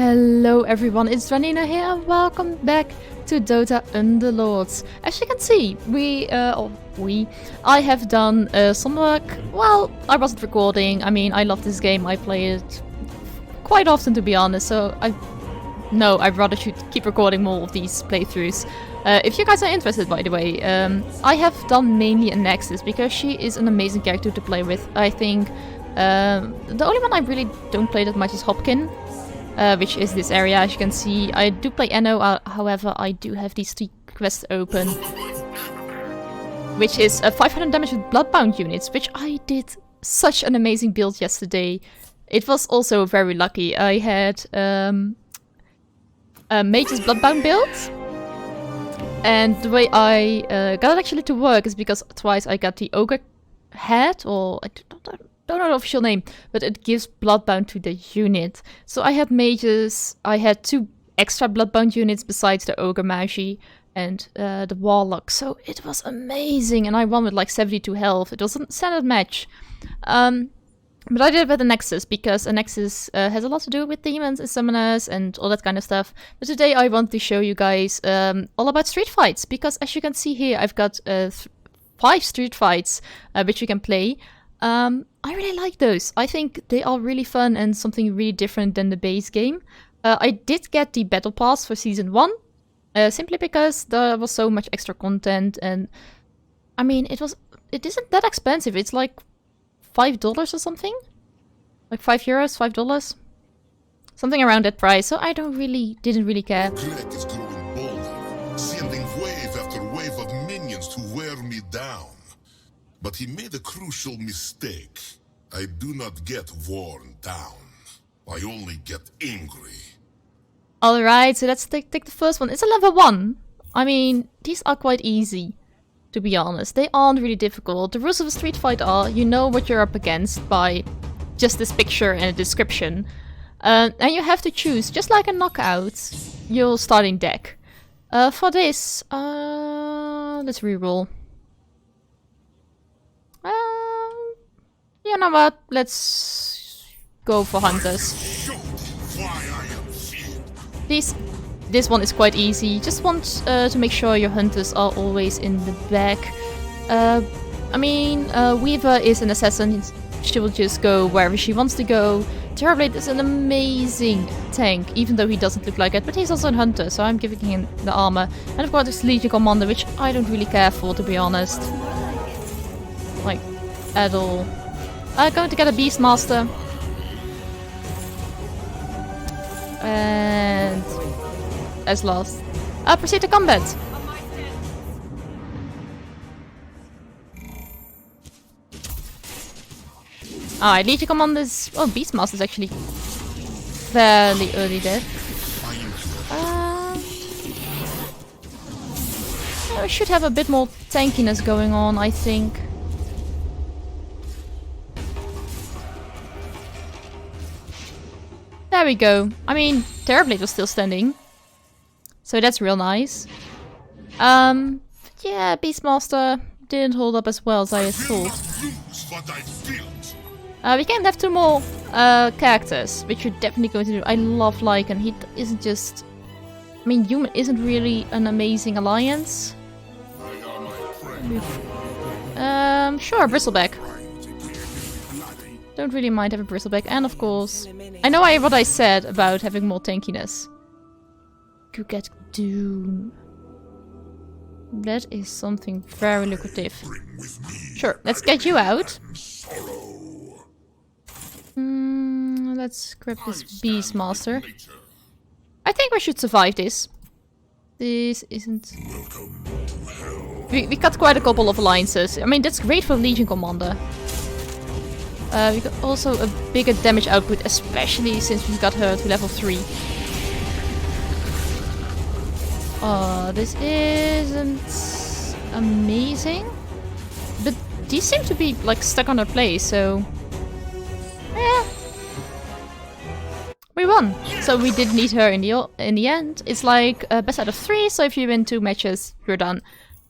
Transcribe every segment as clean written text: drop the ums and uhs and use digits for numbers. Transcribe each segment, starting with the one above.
Hello everyone, it's Dranina here and welcome back to Dota Underlords. As you can see, I have done some work. Well, I wasn't recording. I mean, I love this game. I play it quite often, to be honest, so I'd rather should keep recording more of these playthroughs. If you guys are interested, by the way, I have done mainly a Nexus because she is an amazing character to play with. I think the only one I really don't play that much is Hopkin. Which is this area, as you can see. I do play Eno, however, I do have these 3 quests open. Which is 500 damage with Bloodbound units, which I did such an amazing build yesterday. It was also very lucky. I had a Mage's Bloodbound build. And the way I got it actually to work is because twice I got the Ogre head, or I don't know the official name, but it gives Bloodbound to the unit. So I had mages, I had 2 extra Bloodbound units besides the Ogre Magi and the Warlock. So it was amazing, and I won with like 72 health. It was a standard match. But I did it with a Nexus, because a Nexus has a lot to do with demons and summoners and all that kind of stuff. But today I want to show you guys all about street fights, because as you can see here, I've got 5 street fights which you can play. I really like those. I think they are really fun and something really different than the base game. I did get the Battle Pass for Season 1, simply because there was so much extra content, and I mean, it isn't that expensive. It's like $5 or something? Like €5, $5? Something around that price, so I didn't really care. Greg is growing bolder, sending wave after wave of minions to wear me down. But he made a crucial mistake. I do not get worn down. I only get angry. Alright, so let's take the first one. It's a level 1. I mean, these are quite easy, to be honest. They aren't really difficult. The rules of a street fight are, you know what you're up against by just this picture and a description. And you have to choose, just like a knockout, your starting deck. For this, let's reroll. You know what? Let's go for hunters. This one is quite easy. Just want to make sure your hunters are always in the back. I mean, Weaver is an assassin. She will just go wherever she wants to go. Terrorblade is an amazing tank, even though he doesn't look like it. But he's also a hunter, so I'm giving him the armor. And of course, there's Legion Commander, which I don't really care for, to be honest. Like, at all. I'm going to get a Beastmaster. And as last, proceed to combat. Alright, Legion Commander's... Oh, Beastmaster is actually fairly early dead. I should have a bit more tankiness going on, I think. There we go. I mean, Terrorblade was still standing. So that's real nice. Yeah, Beastmaster didn't hold up as well as I had thought. We can have 2 more characters, which you're definitely going to do. I love Lycan. He isn't just... I mean, Human isn't really an amazing alliance. Sure, Bristleback. Don't really mind having Bristleback, and of course, I know what I said about having more tankiness. You get Doom. That is something very lucrative. Sure, let's get you out. Let's grab this Beastmaster. I think we should survive this. This isn't... We got quite a couple of alliances. I mean, that's great for Legion Commander. We got also a bigger damage output, especially since we got her to level 3. This isn't amazing. But these seem to be like stuck on their place, so... Yeah. We won! So we did need her in the end. It's like best out of 3, so if you win 2 matches, you're done.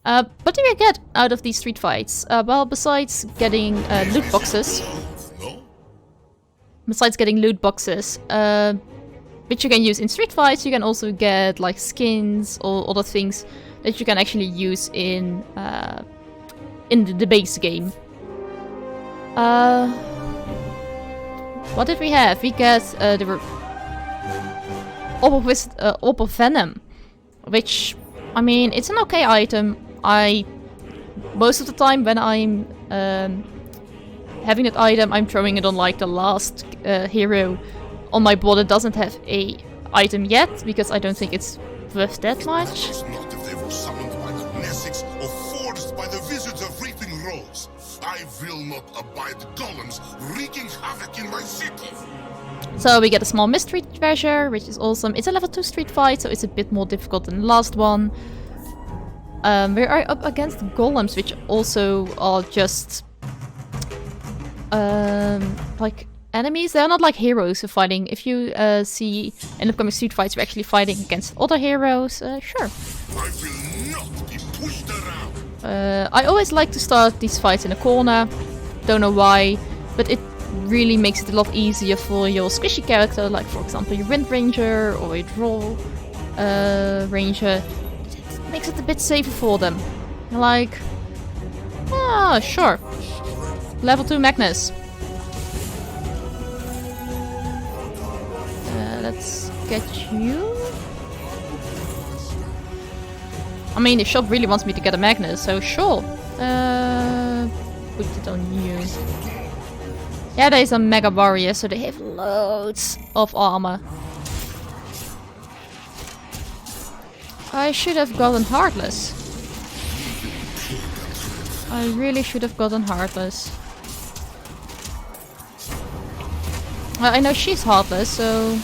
What do you get out of these street fights? Well, besides getting loot boxes... which you can use in street fights. You can also get like skins or other things that you can actually use in the base game. What did we have? We get the Orb of Venom, which, I mean, it's an okay item. Most of the time when I'm having that item, I'm throwing it on like the last hero on my board that doesn't have a item yet, because I don't think it's worth that much. Not if they were summoned by the Nesix or forged by the Wizards of Reaping Rose. I will not abide golems wreaking havoc in my city. So we get a small mystery treasure, which is awesome. It's a level 2 street fight, so it's a bit more difficult than the last one. We are up against golems, which also are just like enemies. They're not like heroes who are fighting. If you see in upcoming street fights, we're actually fighting against other heroes. Sure. I will not be pushed around. I always like to start these fights in a corner. Don't know why, but it really makes it a lot easier for your squishy character, like for example your Wind Ranger or a Jull Ranger. It makes it a bit safer for them. Like, sure. Level 2 Magnus. Let's get you. I mean, the shop really wants me to get a Magnus, so sure. Put it on you. Yeah, there's a Mega Warrior, so they have loads of armor. I should have gotten Heartless. I really should have gotten Heartless. I know she's Heartless, so...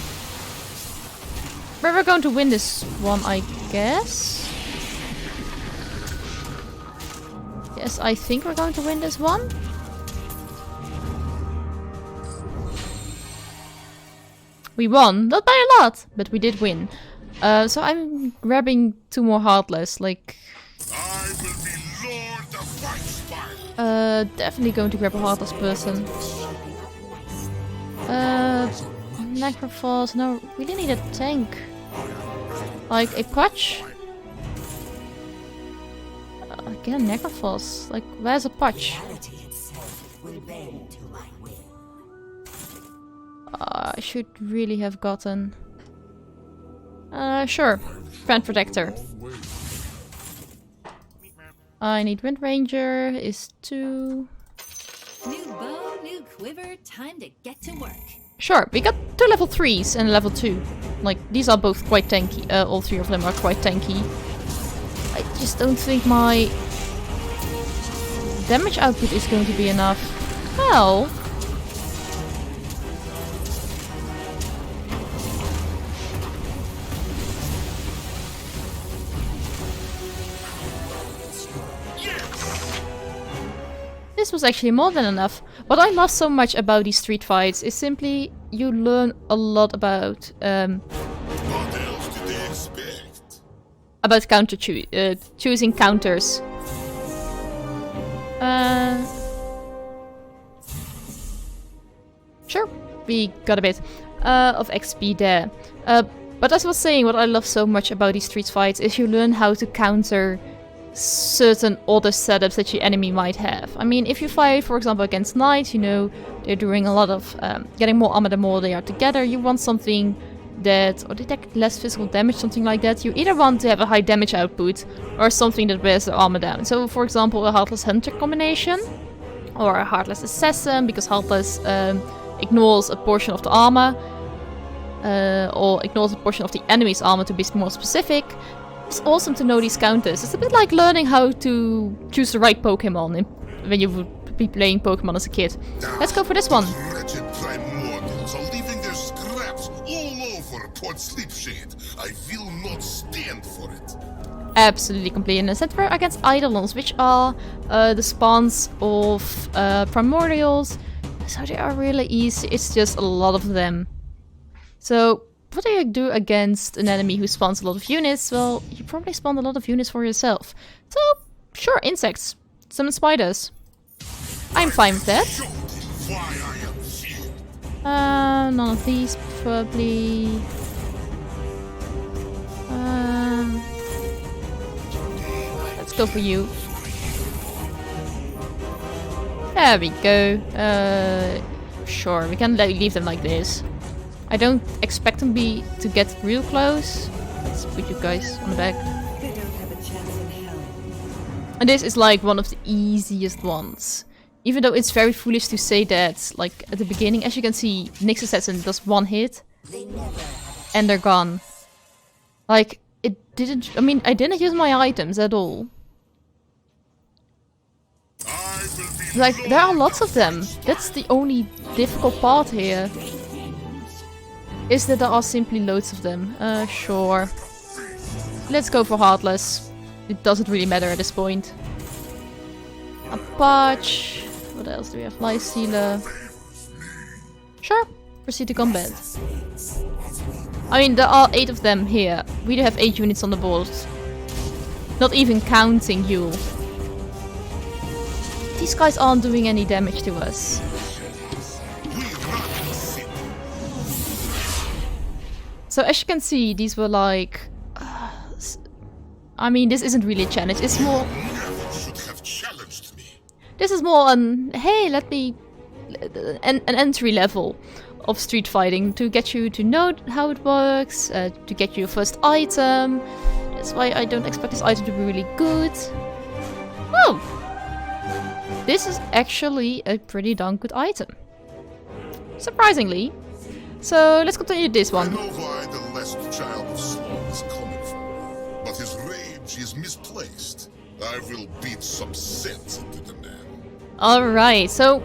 we're going to win this one, I guess. Yes, I think we're going to win this one. We won, not by a lot, but we did win. So I'm grabbing 2 more Heartless, like... I will be Lord of White Spire. Definitely going to grab a Heartless person. Necrophos, no, we really need a tank. Like a Patch? Again, Necrophos. Like, where's a Patch? I should really have gotten... sure. Grand Protector. I need Wind Ranger, is 2. New bow, new quiver, time to get to work. Sure, we got 2 level 3s and level 2. Like, these are both quite tanky. All 3 of them are quite tanky. I just don't think my damage output is going to be enough. Well... this was actually more than enough. What I love so much about these street fights is simply you learn a lot about What else did they expect? about choosing counters. Sure, we got a bit of XP there. But as I was saying, what I love so much about these street fights is you learn how to counter certain other setups that your enemy might have. I mean, if you fight, for example, against knights, you know, they're doing a lot of getting more armor the more they are together. You want something that, or detect less physical damage, something like that. You either want to have a high damage output or something that wears the armor down. So, for example, a Heartless Hunter combination or a Heartless Assassin, because Heartless ignores a portion of the armor or ignores a portion of the enemy's armor, to be more specific. It's awesome to know these counters. It's a bit like learning how to choose the right Pokemon when you would be playing Pokemon as a kid. Let's go for this one. Wretched primordials are leaving their scraps all over Port Sleepshade. I will not stand for it. Absolutely complete. And instead we're against Eidolons, which are the spawns of primordials. So they are really easy. It's just a lot of them. So what do you do against an enemy who spawns a lot of units? Well, you probably spawn a lot of units for yourself. So, sure, insects. Some spiders. I'm fine with that. Why I am here. None of these, probably. go for you. There we go. Sure, we can leave them like this. I don't expect them to get real close. Let's put you guys on the back. They don't have a chance in hell. And this is like one of the easiest ones. Even though it's very foolish to say that, like at the beginning, as you can see, Nyx Assassin does one hit and they're gone. Like, it didn't, I mean, I didn't use my items at all. Like, there are lots of them. That's the only difficult part here. Is that there are simply loads of them. Sure. Let's go for Heartless. It doesn't really matter at this point. A Patch. What else do we have? Lifestealer. Sure. Proceed to combat. I mean, there are 8 of them here. We do have 8 units on the board. Not even counting Jull. These guys aren't doing any damage to us. So as you can see, these were like... I mean, this isn't really a challenge. It's more... This is more hey, let me... An entry level of street fighting to get you to know how it works, to get you your first item. That's why I don't expect this item to be really good. Oh! This is actually a pretty darn good item. Surprisingly. So let's continue this one. I know why the last child of Sloan is coming from, but his rage is misplaced. I will beat some sense into the man. Alright, so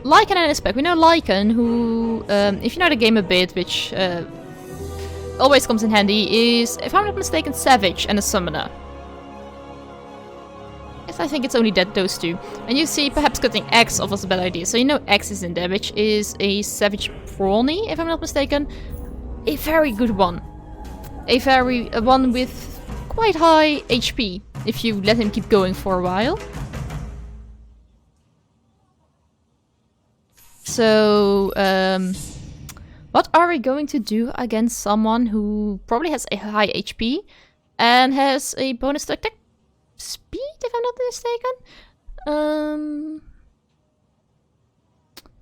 Lycan and Spec. We know Lycan, who, if you know the game a bit, which always comes in handy, is, if I'm not mistaken, Savage and a Summoner. Yes, I think it's only those two. And you see, perhaps cutting X off was a bad idea. So you know X is in there, which is a Savage Prawny, if I'm not mistaken. A very good one. A one with quite high HP, if you let him keep going for a while. So, what are we going to do against someone who probably has a high HP and has a bonus to attack speed, if I'm not mistaken?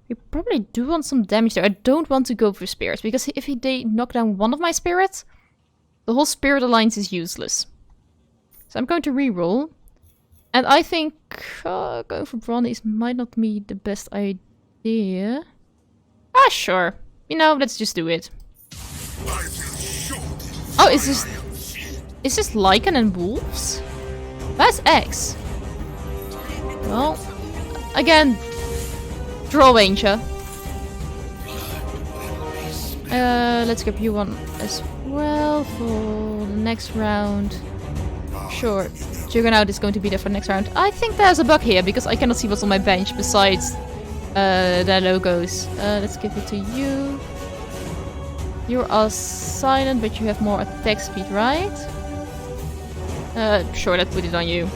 We probably do want some damage there. I don't want to go for spirits, because if they knock down one of my spirits, the whole spirit alliance is useless. So I'm going to reroll. And I think going for brownies might not be the best idea. Ah, sure. You know, let's just do it. Oh, is this Lycan and wolves? Where's X? Well, again, draw ranger. Let's grab you one as well for the next round. Sure, Juggernaut is going to be there for the next round. I think there's a bug here because I cannot see what's on my bench besides their logos. Let's give it to you. You are silent, but you have more attack speed, right? Sure, let's put it on you.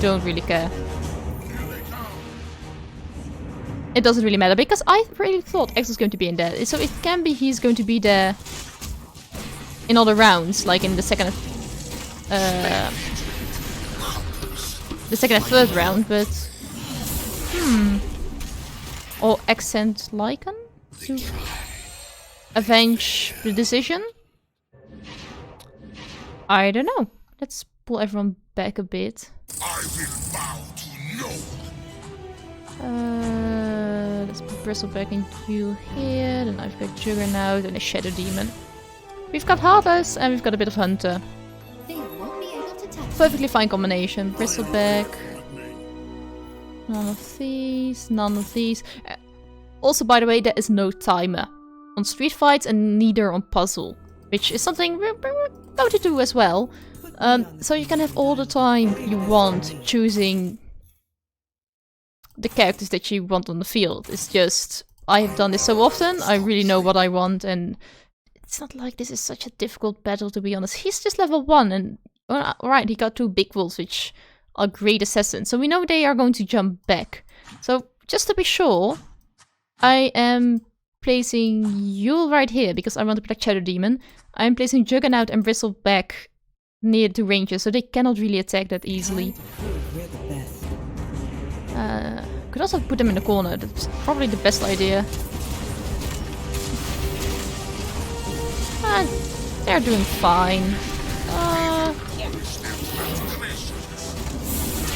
Don't really care. It doesn't really matter, because I really thought X was going to be in there. So it can be he's going to be there in other rounds, like in the second and third round, but... Or accent Lycan to avenge the decision? I don't know. Let's pull everyone back a bit. I will bow to no. Let's put Bristleback and Jull here. Then I've got Juggernaut and a Shadow Demon. We've got Heartless and we've got a bit of Hunter. They won't be able to touch. Perfectly fine combination. Bristleback. None of these. None of these. Also, by the way, there is no timer on Street Fights and neither on Puzzle, which is something we're going to do as well. So you can have all the time you want choosing the characters that you want on the field. It's just, I have done this so often, I really know what I want, and it's not like this is such a difficult battle, to be honest. He's just level 1, and alright, he got 2 big wolves, which are great assassins, so we know they are going to jump back. So, just to be sure, I am placing Jull right here, because I want to protect Shadow Demon. I'm placing Juggernaut and Bristleback near to ranges, so they cannot really attack that easily. We're the best. Could also put them in the corner. That's probably the best idea. They're doing fine.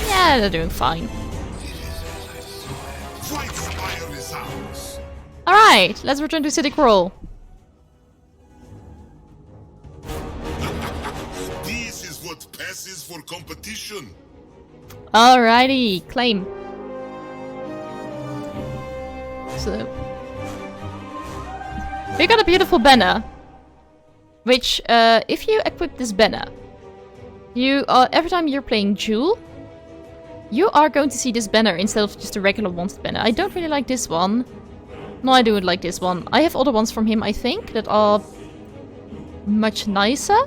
Yeah, they're doing fine. White Spire is ours. Alright, let's return to City Crawl. This is what passes for competition. Alrighty, claim. So we got a beautiful banner. Which, if you equip this banner, you are every time you're playing Jull, you are going to see this banner instead of just a regular wanted banner. I don't really like this one. No, I do like this one. I have other ones from him, I think, that are much nicer.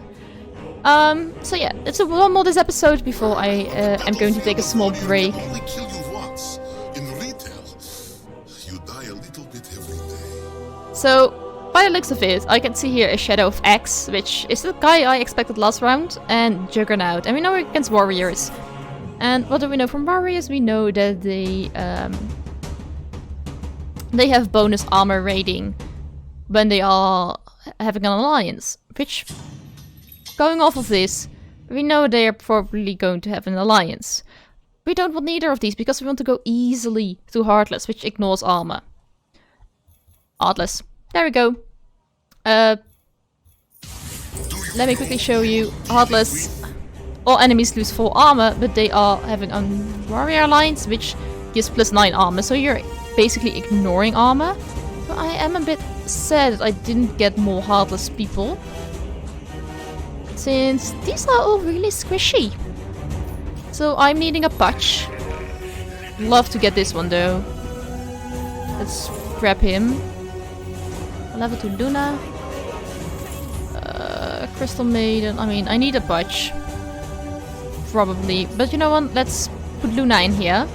So yeah, let's do one more this episode before I am going to take a small break. They only kill you once. In retail, you die a little bit every day. So, by the looks of it, I can see here a Shadow of X, which is the guy I expected last round, and Juggernaut. And we know we're against warriors. And what do we know from warriors? We know that they have bonus armor rating when they are having an alliance. Which, going off of this, we know they are probably going to have an alliance. We don't want neither of these because we want to go easily to Heartless, which ignores armor. Heartless. There we go. Let me quickly show you. Heartless. All enemies lose 4 armor, but they are having a warrior alliance, which gives +9 armor. So you're basically ignoring armor. But I am a bit sad that I didn't get more Heartless people, since these are all really squishy. So I'm needing a patch. Love to get this one though. Let's grab him. Level 2 Luna. Crystal Maiden. I mean, I need a patch. Probably. But you know what? Let's put Luna in here.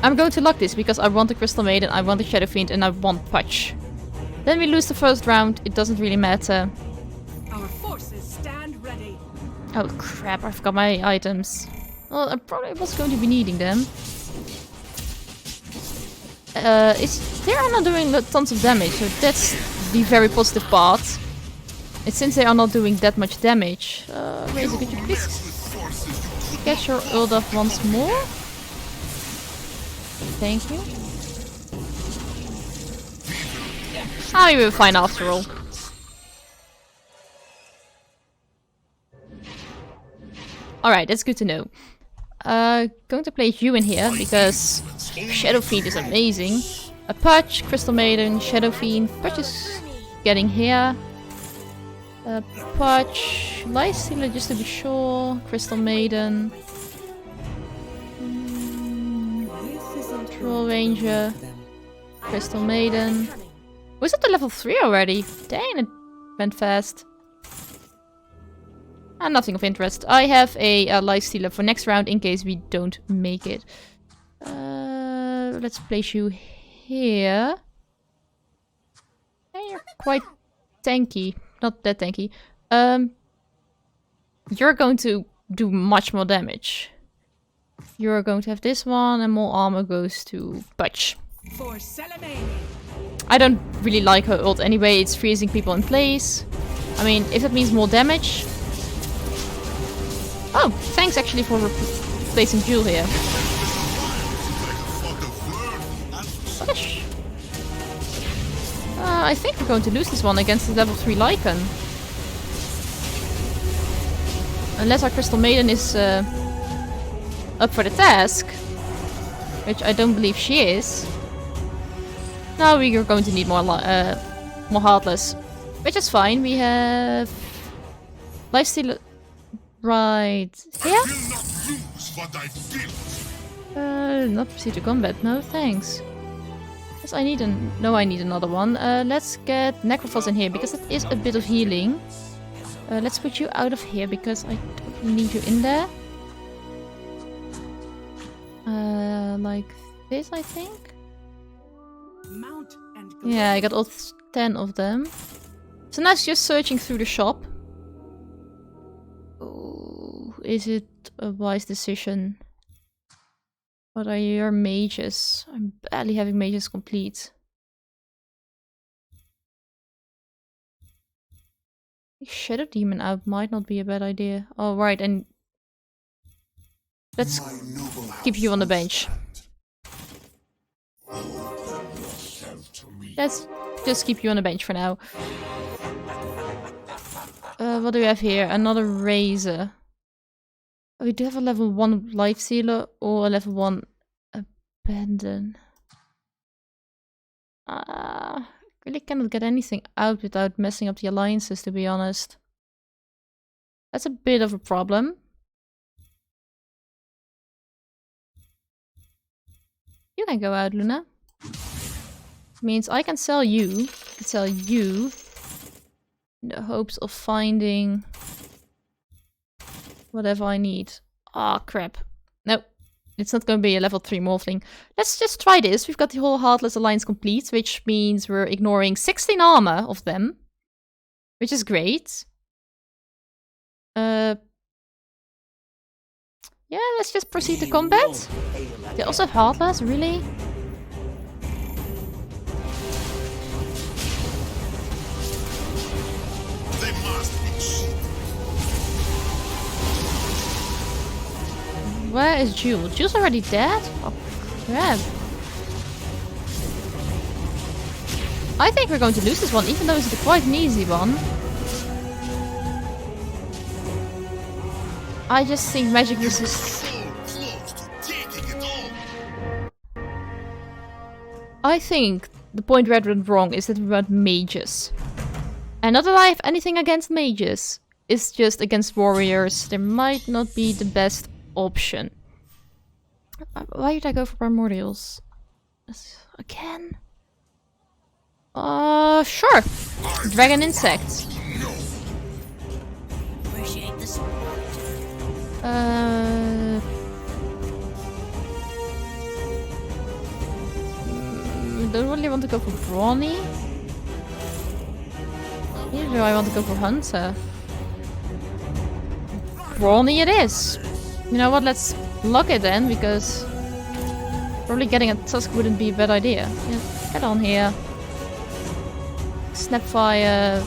I'm going to lock this because I want the Crystal Maiden, I want the Shadow Fiend, and I want patch. Then we lose the first round. It doesn't really matter. Our forces stand ready. Oh crap, I forgot my items. Well, I probably was going to be needing them. They are not doing tons of damage, so that's the very positive part. And since they are not doing that much damage, Razor, could you please get your ult off once more? Thank you. Ah, we will fine after all. Alright, that's good to know. Going to place you in here because Shadow Fiend is amazing. A Patch, Crystal Maiden, Shadow Fiend. Patch is getting here. Patch, Lifestealer just to be sure. Crystal Maiden. Troll Ranger. Crystal Maiden. Was it the level 3 already? Dang, it went fast. And nothing of interest. I have a Lifestealer for next round in case we don't make it. Let's place you here. Yeah, you're quite tanky. Not that tanky. You're going to do much more damage. You're going to have this one, and more armor goes to Butch. For Salamane. I don't really like her ult anyway. It's freezing people in place. I mean, if that means more damage. Oh, thanks actually for replacing Jull here. Gosh. I think we're going to lose this one against the level 3 Lycan. Unless our Crystal Maiden is up for the task. Which I don't believe she is. Now we are going to need more Heartless. Which is fine. We have Lifestealer right here. Not proceed to combat. No, thanks. Yes, I need I need another one. Let's get Necrophos in here because it is a bit of healing. Let's put you out of here because I don't need you in there. Like this, I think. Mount and Yeah, I got all 10 of them. So now it's just searching through the shop. is it a wise decision? What are your mages? I'm barely having mages complete. Shadow Demon out might not be a bad idea. Oh, right, and let's keep you on the bench. Let's just keep you on the bench for now. What do we have here? Another Razor. Oh, we do have a level 1 Life Sealer or a level 1 Abandon. Really cannot get anything out without messing up the alliances, to be honest. That's a bit of a problem. You can go out, Luna. Means I can sell you. I can sell you in the hopes of finding whatever I need. Ah, crap. Nope. It's not going to be a level 3 Morphling. Let's just try this. We've got the whole Heartless Alliance complete, which means we're ignoring 16 armor of them. Which is great. Yeah, let's just proceed to combat. They also have Heartless, really? They must be cheap. Where is Jull? Jull's already dead? Oh, crap. I think we're going to lose this one, even though it's quite an easy one. I just think magic resist. So close to taking it all. I think the point Red went wrong is that we want mages. And not that I have anything against mages. It's just against warriors. They might not be the best option. Why did I go for primordials? Again? Sure. Dragon insect. Appreciate the support. Don't really want to go for Brawny. Either I want to go for Hunter. Brawny it is. You know what, let's lock it then, because probably getting a Tusk wouldn't be a bad idea. Yeah, get on here. Snapfire.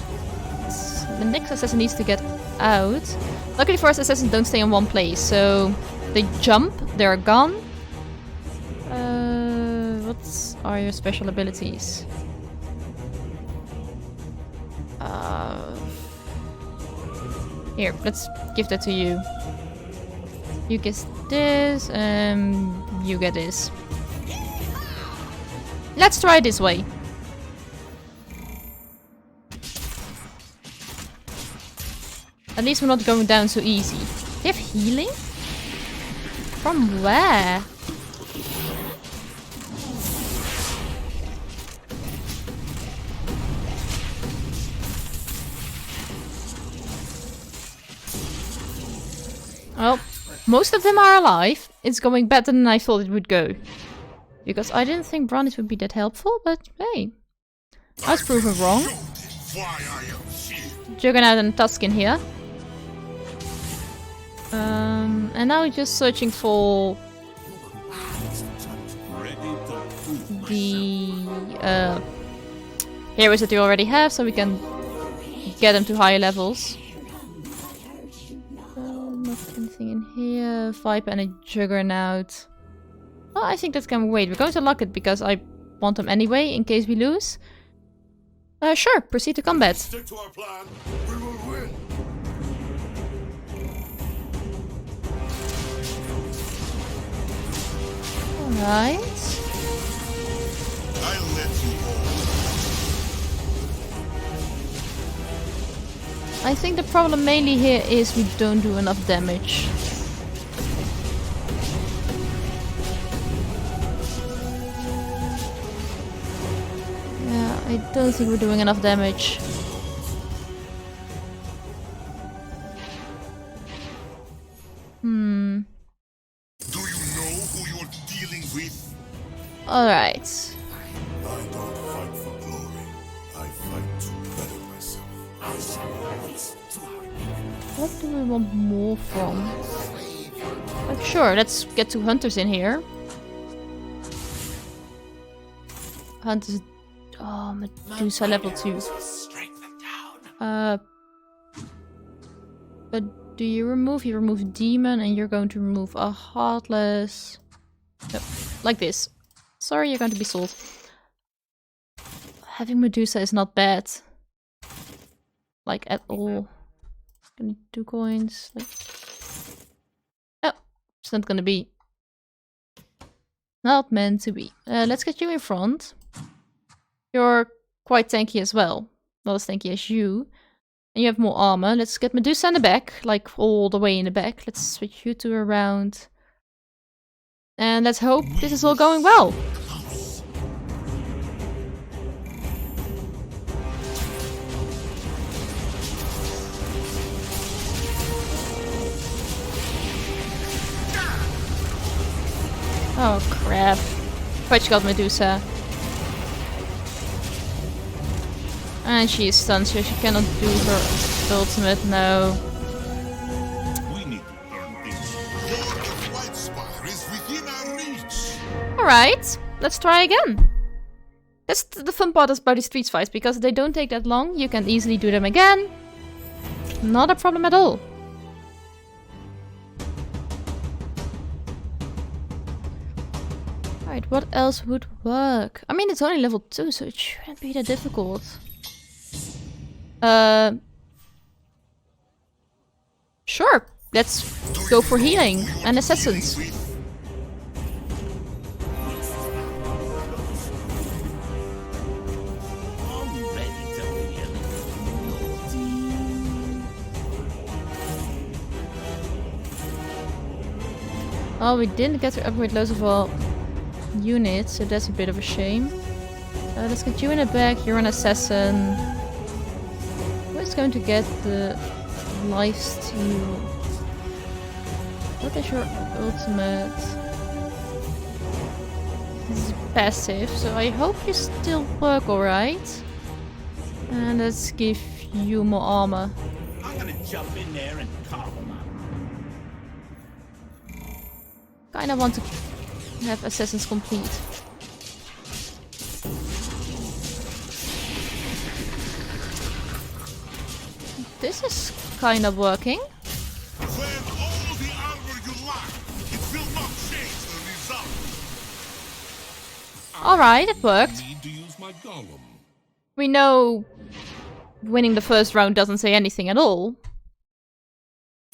The next assassin needs to get out. Luckily for us, assassins don't stay in one place, so they jump, they're gone. What are your special abilities? Here, let's give that to you. You get this, you get this. Let's try it this way. At least we're not going down so easy. They have healing? From where? Well, most of them are alive. It's going better than I thought it would go. Because I didn't think brownies would be that helpful, but hey. I was proven wrong. Juggernaut and Tusk in here. And now we're just searching for the heroes that we already have, so we can get them to higher levels. Not anything in here. Viper and a Juggernaut. Well, I think that can wait. We're going to lock it because I want them anyway, in case we lose. Sure, proceed to combat. Stick to our plan. We will win. Alright. I'll let you all. I think the problem mainly here is we don't do enough damage. Yeah, I don't think we're doing enough damage. Do you know who you're dealing with? Alright. I don't fight for glory. I fight to better myself. What do we want more from? Like, sure, let's get 2 hunters in here. Hunters. Oh, Medusa level 2. But do you remove? You remove demon, and you're going to remove a heartless. Yep, like this. Sorry, you're going to be sold. Having Medusa is not bad. Like, at all. I need 2 coins. Like... Oh, it's not gonna be. Not meant to be. Let's get you in front. You're quite tanky as well. Not as tanky as you. And you have more armor. Let's get Medusa in the back. Like, all the way in the back. Let's switch you two around. And let's hope this is all going well. Oh crap. But she got Medusa. And she is stunned, so she cannot do her ultimate, no. We need to learn things. More of White Spire is within our reach. Alright, let's try again. That's the fun part about these street fights, because they don't take that long. You can easily do them again. Not a problem at all. Alright, what else would work? I mean, it's only level 2, so it shouldn't be that difficult. Sure, let's go for healing and assassins. Oh, we didn't get to upgrade loads of our units, so that's a bit of a shame. Let's get you in the back, you're an assassin. Who's going to get the lifesteal? What is your ultimate? This is passive, so I hope you still work alright. And let's give you more armor. I'm gonna jump in there and carve them up. Kinda want to have assassins complete. This is kind of working. When all the armor you lack, it will not change the result. Alright, it worked. Need to use my golem. We know winning the first round doesn't say anything at all.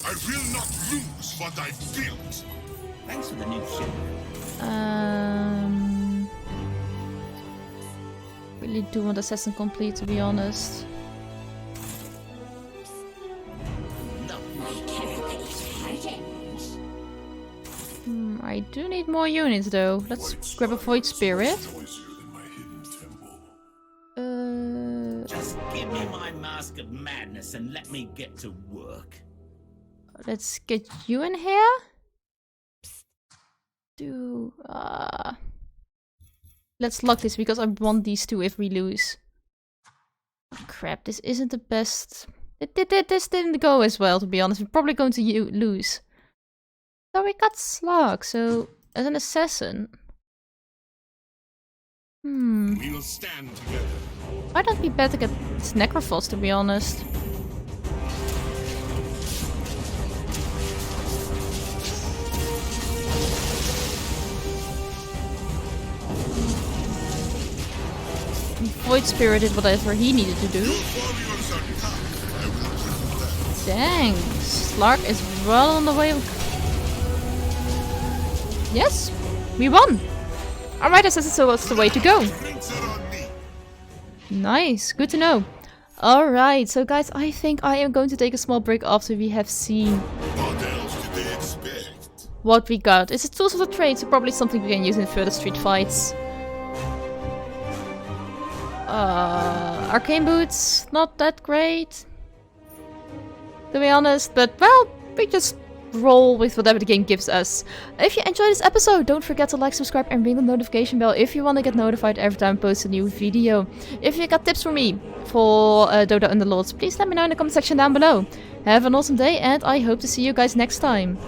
I will not lose what I've built. Thanks for the new ship. Really do want assassin complete, to be honest. I do need more units though. Let's grab a Void Spirit. Just give me my mask of madness and let me get to work. Let's get you in here. Let's lock this because I want these two if we lose. Oh, crap, this isn't the best. This didn't go as well, to be honest. We're probably going to lose. So we got Slug, so as an assassin. We'll stand together. Might not be bad to get Necrophos, to be honest. Void Spirit did whatever he needed to do. Dang, Slark is well on the way. Yes, we won. Alright, assassin, so what's the way to go? Nice, good to know. Alright, so guys, I think I am going to take a small break after we have seen What else did they expect? what we got. It's a tools of the trade, so probably something we can use in further street fights. Arcane boots, not that great, to be honest, but well, we just roll with whatever the game gives us. If you enjoyed this episode, don't forget to like, subscribe and ring the notification bell if you want to get notified every time I post a new video. If you got tips for me for Dota Underlords, please let me know in the comment section down below. Have an awesome day, and I hope to see you guys next time.